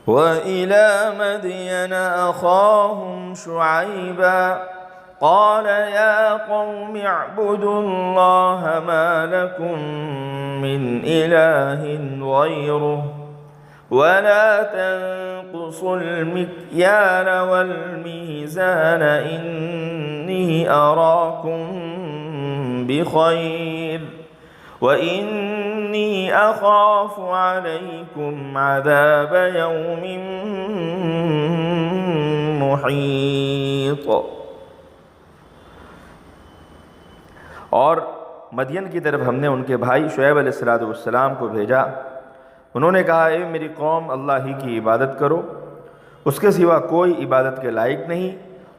وإلى مدين أخاهم شعيبا قال يا قوم اعبدوا الله ما لكم من إله غيره ولا تنقصوا المكيال والميزان إني أراكم بخير وإني أخاف عليكم عذاب يوم محيط۔ اور مدین کی طرف ہم نے ان کے بھائی شعیب علیہ السلام کو بھیجا۔ انہوں نے کہا اے میری قوم، اللہ ہی کی عبادت کرو، اس کے سوا کوئی عبادت کے لائق نہیں،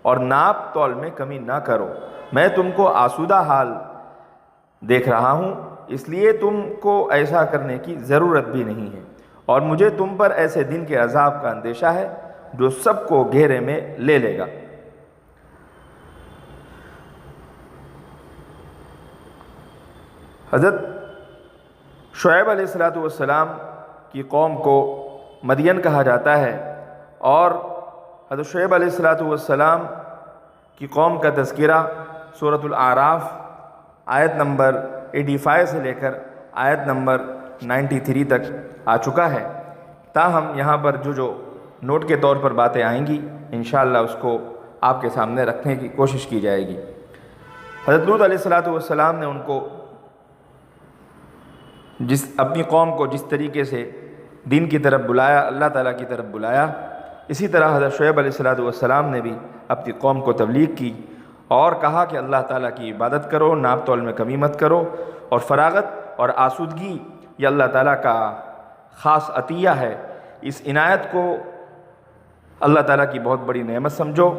اور ناپ تول میں کمی نہ کرو۔ میں تم کو آسودہ حال دیکھ رہا ہوں، اس لیے تم کو ایسا کرنے کی ضرورت بھی نہیں ہے، اور مجھے تم پر ایسے دن کے عذاب کا اندیشہ ہے جو سب کو گھیرے میں لے لے گا۔ حضرت شعیب علیہ السلام کی قوم کو مدین کہا جاتا ہے، اور حضرت شعیب علیہ السلام کی قوم کا تذکرہ سورۃ الاعراف آیت نمبر 85 سے لے کر آیت نمبر 93 تک آ چکا ہے۔ تاہم یہاں پر جو نوٹ کے طور پر باتیں آئیں گی انشاءاللہ اس کو آپ کے سامنے رکھنے کی کوشش کی جائے گی۔ حضرت لوط علیہ السلام نے ان کو اپنی قوم کو جس طریقے سے دین کی طرف بلایا، اللہ تعالیٰ کی طرف بلایا، اسی طرح حضرت شعیب علیہ السلام نے بھی اپنی قوم کو تبلیغ کی اور کہا کہ اللہ تعالیٰ کی عبادت کرو، ناپ تول میں کمی مت کرو، اور فراغت اور آسودگی یہ اللہ تعالیٰ کا خاص عطیہ ہے۔ اس عنایت کو اللہ تعالیٰ کی بہت بڑی نعمت سمجھو،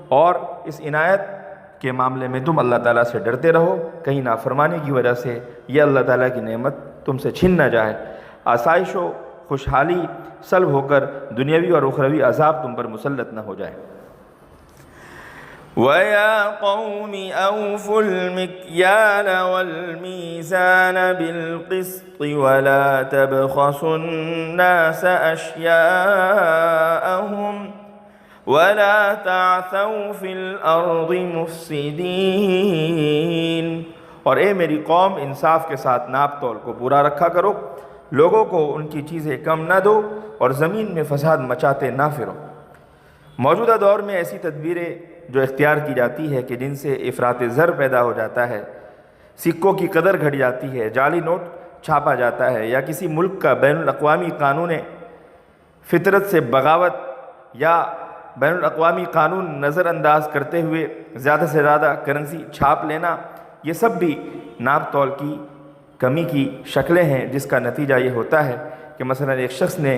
اور اس عنایت کے معاملے میں تم اللہ تعالیٰ سے ڈرتے رہو، کہیں نافرمانی کی وجہ سے یہ اللہ تعالیٰ کی نعمت تم سے چھن نہ جائے، آسائش و خوشحالی سلب ہو کر دنیاوی اور اخروی عذاب تم پر مسلط نہ ہو جائے۔ وَيَا قَوْمِ أَوْفُوا الْمِكْيَالَ وَالْمِيزَانَ بِالْقِسْطِ وَلَا تَبْخَسُوا النَّاسَ أَشْيَاءَهُمْ وَلَا تَعْثَوْا فِي الْأَرْضِ مُفْسِدِينَ۔ اور اے میری قوم، انصاف کے ساتھ ناپ تول کو پورا رکھا کرو، لوگوں کو ان کی چیزیں کم نہ دو، اور زمین میں فساد مچاتے نہ پھرو۔ موجودہ دور میں ایسی تدبیریں جو اختیار کی جاتی ہے کہ جن سے افراط زر پیدا ہو جاتا ہے، سکوں کی قدر گھٹ جاتی ہے، جعلی نوٹ چھاپا جاتا ہے، یا کسی ملک کا بین الاقوامی قانون فطرت سے بغاوت یا بین الاقوامی قانون نظر انداز کرتے ہوئے زیادہ سے زیادہ کرنسی چھاپ لینا، یہ سب بھی ناپ تول کی کمی کی شکلیں ہیں، جس کا نتیجہ یہ ہوتا ہے کہ مثلا ایک شخص نے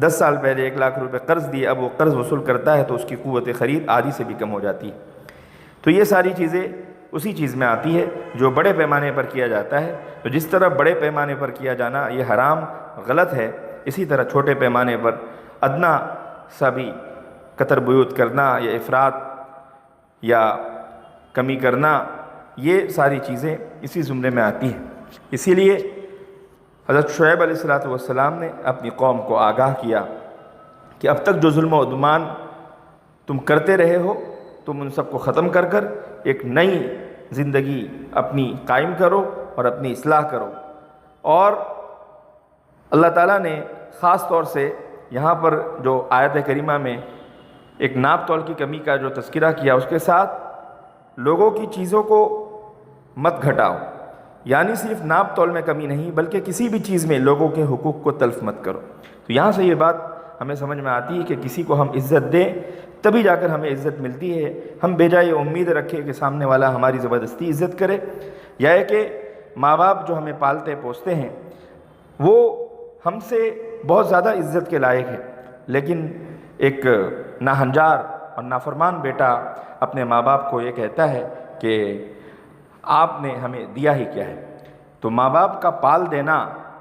10 سال پہلے 1 لاکھ روپے قرض دیے، اب وہ قرض وصول کرتا ہے تو اس کی قوت خرید آدھی سے بھی کم ہو جاتی ہے۔ تو یہ ساری چیزیں اسی چیز میں آتی ہے جو بڑے پیمانے پر کیا جاتا ہے۔ تو جس طرح بڑے پیمانے پر کیا جانا یہ حرام غلط ہے، اسی طرح چھوٹے پیمانے پر ادنا سا بھی قطر بیوت کرنا یا افراط یا کمی کرنا، یہ ساری چیزیں اسی زمرے میں آتی ہیں۔ اسی لیے حضرت شعیب علیہ السلام نے اپنی قوم کو آگاہ کیا کہ اب تک جو ظلم و عدوان تم کرتے رہے ہو، تم ان سب کو ختم کر کر ایک نئی زندگی اپنی قائم کرو اور اپنی اصلاح کرو۔ اور اللہ تعالیٰ نے خاص طور سے یہاں پر جو آیت کریمہ میں ایک ناپ تول کی کمی کا جو تذکرہ کیا، اس کے ساتھ لوگوں کی چیزوں کو مت گھٹاؤ، یعنی صرف ناپ تول میں کمی نہیں بلکہ کسی بھی چیز میں لوگوں کے حقوق کو تلف مت کرو۔ تو یہاں سے یہ بات ہمیں سمجھ میں آتی ہے کہ کسی کو ہم عزت دیں تبھی جا کر ہمیں عزت ملتی ہے۔ ہم بے جائے امید رکھیں کہ سامنے والا ہماری زبردستی عزت کرے، یا ہے کہ ماں باپ جو ہمیں پالتے پوستے ہیں وہ ہم سے بہت زیادہ عزت کے لائق ہے، لیکن ایک ناہنجار اور نافرمان بیٹا اپنے ماں باپ کو یہ کہتا ہے کہ آپ نے ہمیں دیا ہی کیا ہے۔ تو ماں باپ کا پال دینا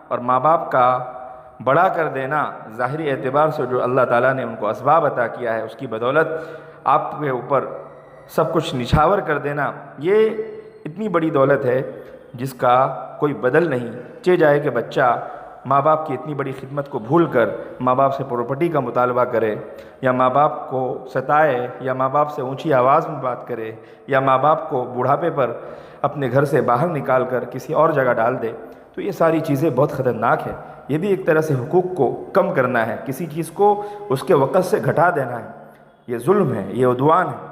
اور ماں باپ کا بڑا کر دینا ظاہری اعتبار سے جو اللہ تعالیٰ نے ان کو اسباب عطا کیا ہے، اس کی بدولت آپ کے اوپر سب کچھ نچھاور کر دینا، یہ اتنی بڑی دولت ہے جس کا کوئی بدل نہیں۔ چہ جائے کہ بچہ ماں باپ کی اتنی بڑی خدمت کو بھول کر ماں باپ سے پراپرٹی کا مطالبہ کرے، یا ماں باپ کو ستائے، یا ماں باپ سے اونچی آواز میں بات کرے، یا ماں باپ کو بڑھاپے پر اپنے گھر سے باہر نکال کر کسی اور جگہ ڈال دے، تو یہ ساری چیزیں بہت خطرناک ہے۔ یہ بھی ایک طرح سے حقوق کو کم کرنا ہے، کسی چیز کو اس کے وقت سے گھٹا دینا ہے، یہ ظلم ہے، یہ عدوان ہے۔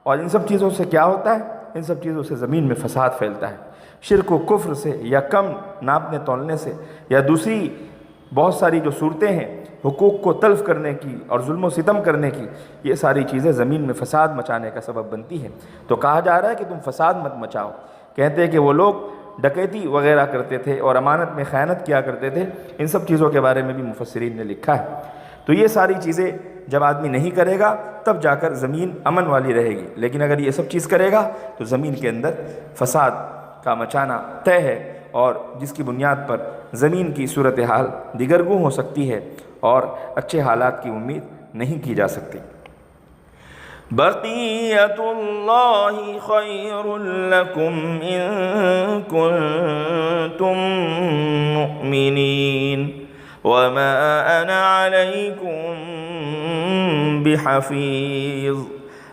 اور ان سب چیزوں سے کیا ہوتا ہے؟ ان سب چیزوں سے زمین میں فساد پھیلتا ہے۔ شرک و کفر سے، یا کم ناپنے تولنے سے، یا دوسری بہت ساری جو صورتیں ہیں حقوق کو تلف کرنے کی اور ظلم و ستم کرنے کی، یہ ساری چیزیں زمین میں فساد مچانے کا سبب بنتی ہیں۔ تو کہا جا رہا ہے کہ تم فساد مت مچاؤ۔ کہتے ہیں کہ وہ لوگ ڈکیتی وغیرہ کرتے تھے اور امانت میں خیانت کیا کرتے تھے، ان سب چیزوں کے بارے میں بھی مفسرین نے لکھا ہے۔ تو یہ ساری چیزیں جب آدمی نہیں کرے گا تب جا کر زمین امن والی رہے گی، لیکن اگر یہ سب چیز کرے گا تو زمین کے اندر فساد کا مچانا طے ہے، اور جس کی بنیاد پر زمین کی صورتحال دیگرگوں ہو سکتی ہے اور اچھے حالات کی امید نہیں کی جا سکتی۔ بقیت اللہ خیر لکم ان کنتم مؤمنین وما انا علیکم بحفیظ۔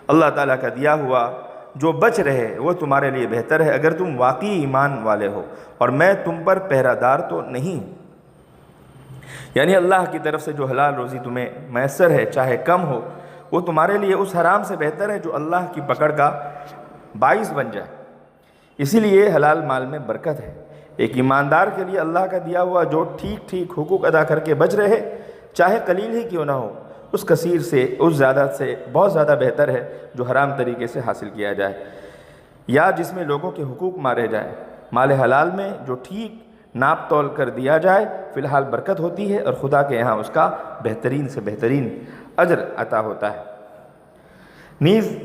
اللہ تعالیٰ کا دیا ہوا جو بچ رہے وہ تمہارے لیے بہتر ہے اگر تم واقعی ایمان والے ہو، اور میں تم پر پہرہ دار تو نہیں ہوں۔ یعنی اللہ کی طرف سے جو حلال روزی تمہیں میسر ہے، چاہے کم ہو، وہ تمہارے لیے اس حرام سے بہتر ہے جو اللہ کی پکڑ کا باعث بن جائے۔ اسی لیے حلال مال میں برکت ہے۔ ایک ایماندار کے لیے اللہ کا دیا ہوا جو ٹھیک ٹھیک حقوق ادا کر کے بچ رہے، چاہے قلیل ہی کیوں نہ ہو، اس کثیر سے، اس زیادہ سے بہت زیادہ بہتر ہے جو حرام طریقے سے حاصل کیا جائے، یا جس میں لوگوں کے حقوق مارے جائیں۔ مال حلال میں جو ٹھیک ناپ تول کر دیا جائے فی الحال برکت ہوتی ہے، اور خدا کے یہاں اس کا بہترین سے بہترین اجر عطا ہوتا ہے۔ نیز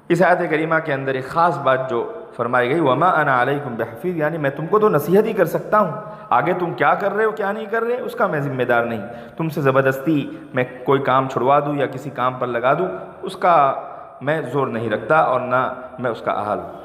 اس آیت کریمہ کے اندر ایک خاص بات جو فرمائی گئی، وما انا علیکم بحفیظ، یعنی میں تم کو تو نصیحت ہی کر سکتا ہوں، آگے تم کیا کر رہے ہو کیا نہیں کر رہے اس کا میں ذمہ دار نہیں۔ تم سے زبردستی میں کوئی کام چھڑوا دوں یا کسی کام پر لگا دوں، اس کا میں زور نہیں رکھتا اور نہ میں اس کا اہل ہوں۔